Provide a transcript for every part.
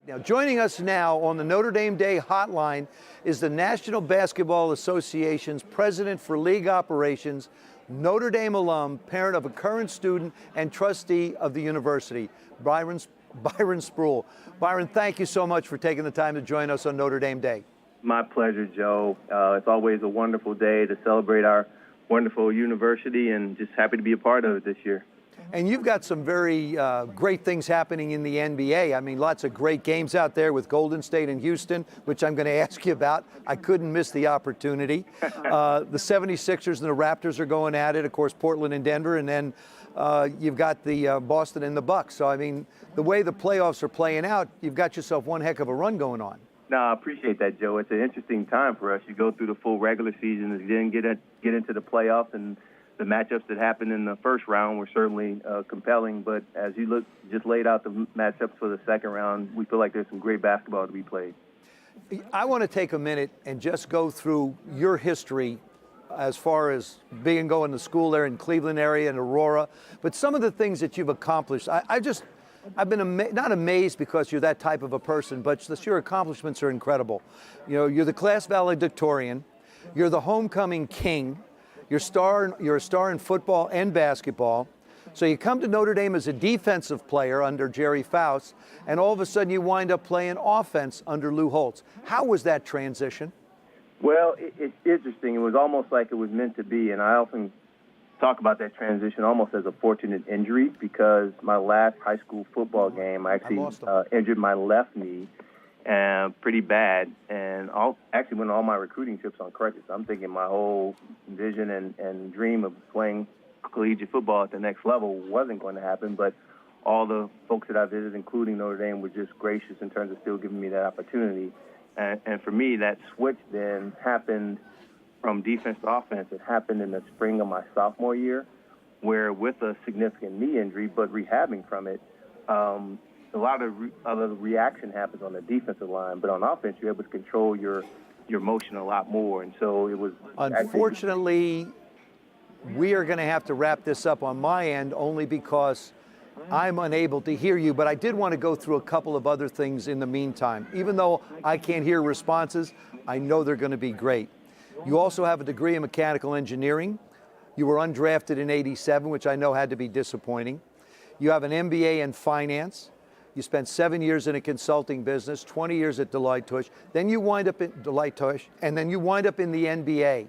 Now, joining us now on the Notre Dame Day hotline is the National Basketball Association's president for league operations, Notre Dame alum, parent of a current student, and trustee of the university, Byron Spruell. Byron, thank you so much for taking the time to join us on Notre Dame Day. My pleasure, Joe. It's always a wonderful day to celebrate our wonderful university, and just happy to be a part of it this year. And you've got some very great things happening in the NBA. I mean, lots of great games out there with Golden State and Houston, which I'm going to ask you about. I couldn't miss the opportunity. The 76ers and the Raptors are going at it. Of course, Portland and Denver. And then you've got the Boston and the Bucks. So, I mean, the way the playoffs are playing out, you've got yourself one heck of a run going on. No, I appreciate that, Joe. It's an interesting time for us. You go through the full regular season and then get into the playoffs, and the matchups that happened in the first round were certainly compelling. But as you just laid out the matchups for the second round, we feel like there's some great basketball to be played. I want to take a minute and just go through your history as far as going to school there in Cleveland area and Aurora, but some of the things that you've accomplished. I've been not amazed because you're that type of a person, but just your accomplishments are incredible. You know, you're the class valedictorian, you're the homecoming king, you're a star in football and basketball. So you come to Notre Dame as a defensive player under Jerry Faust, and all of a sudden you wind up playing offense under Lou Holtz. How was that transition? Well, it's interesting. It was almost like it was meant to be, and I often talk about that transition almost as a fortunate injury, because my last high school football game, I actually injured my left knee pretty bad, and actually went on all my recruiting trips on crutches. I'm thinking my whole vision and dream of playing collegiate football at the next level wasn't going to happen, but all the folks that I visited, including Notre Dame, were just gracious in terms of still giving me that opportunity. And for me, that switch then happened from defense to offense. It happened in the spring of my sophomore year, where with a significant knee injury, but rehabbing from it, a lot of other reaction happens on the defensive line, but on offense, you're able to control your motion a lot more. And so it was. Unfortunately, we are going to have to wrap this up on my end, only because I'm unable to hear you, but I did want to go through a couple of other things in the meantime. Even though I can't hear responses, I know they're going to be great. You also have a degree in mechanical engineering. You were undrafted in '87, which I know had to be disappointing. You have an MBA in finance. You spent 7 years in a consulting business, 20 years at Deloitte Touche. Then you wind up in Deloitte Touche, and then you wind up in the NBA.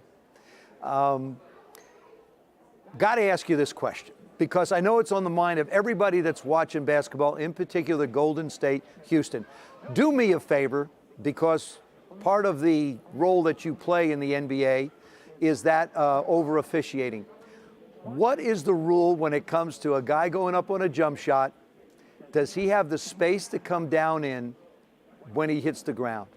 Got to ask you this question, because I know it's on the mind of everybody that's watching basketball, in particular Golden State, Houston. Do me a favor, because part of the role that you play in the NBA is that over officiating. What is the rule when it comes to a guy going up on a jump shot? Does he have the space to come down in when he hits the ground?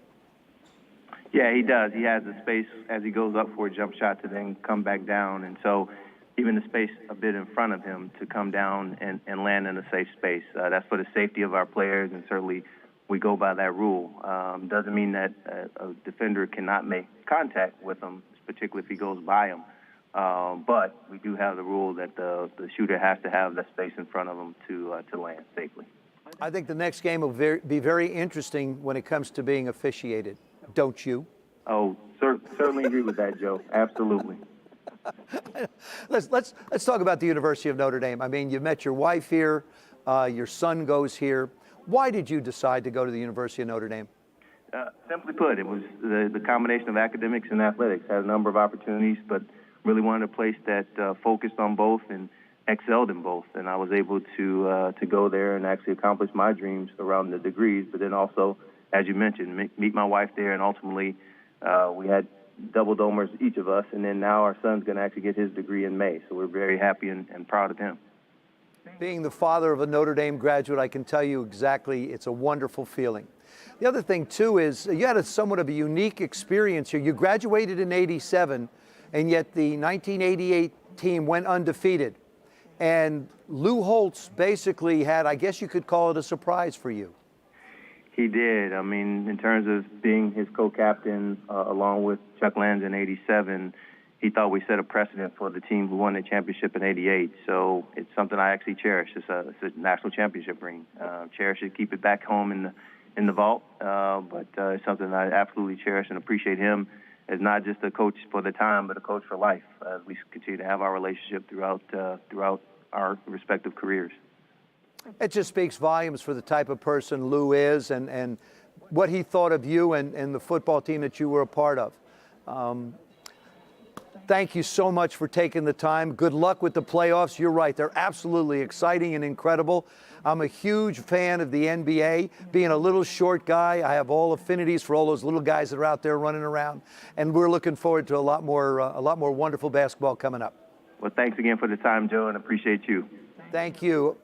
Yeah, he does. He has the space as he goes up for a jump shot to then come back down. And so even the space a bit in front of him to come down and land in a safe space. That's for the safety of our players, and certainly we go by that rule. Doesn't mean that a defender cannot make contact with him, particularly if he goes by him. But we do have the rule that the shooter has to have that space in front of him to land safely. I think the next game will be very interesting when it comes to being officiated. Don't you? Oh, certainly agree with that, Joe. Absolutely. Let's talk about the University of Notre Dame. I mean, you met your wife here. Your son goes here. Why did you decide to go to the University of Notre Dame? Simply put, it was the combination of academics and athletics. Had a number of opportunities, but really wanted a place that focused on both and excelled in both. And I was able to go there and actually accomplish my dreams around the degrees, but then also, as you mentioned, meet my wife there, and ultimately we had double domers, each of us, and then now our son's going to actually get his degree in May. So we're very happy and proud of him. Being the father of a Notre Dame graduate, I can tell you exactly, it's a wonderful feeling. The other thing, too, is you had somewhat of a unique experience here. You graduated in '87, and yet the 1988 team went undefeated. And Lou Holtz basically had, I guess you could call it a surprise for you. He did. I mean, in terms of being his co-captain along with Chuck Lands in '87, he thought we set a precedent for the team who won the championship in '88. So it's something I actually cherish. It's a national championship ring. Cherish it, keep it back home in the vault, but it's something I absolutely cherish and appreciate him as not just a coach for the time, but a coach for life as we continue to have our relationship throughout our respective careers. It just speaks volumes for the type of person Lou is and what he thought of you and the football team that you were a part of. Thank you so much for taking the time. Good luck with the playoffs. You're right. They're absolutely exciting and incredible. I'm a huge fan of the NBA. Being a little short guy, I have all affinities for all those little guys that are out there running around. And we're looking forward to a lot more wonderful basketball coming up. Well, thanks again for the time, Joe, and appreciate you. Thank you.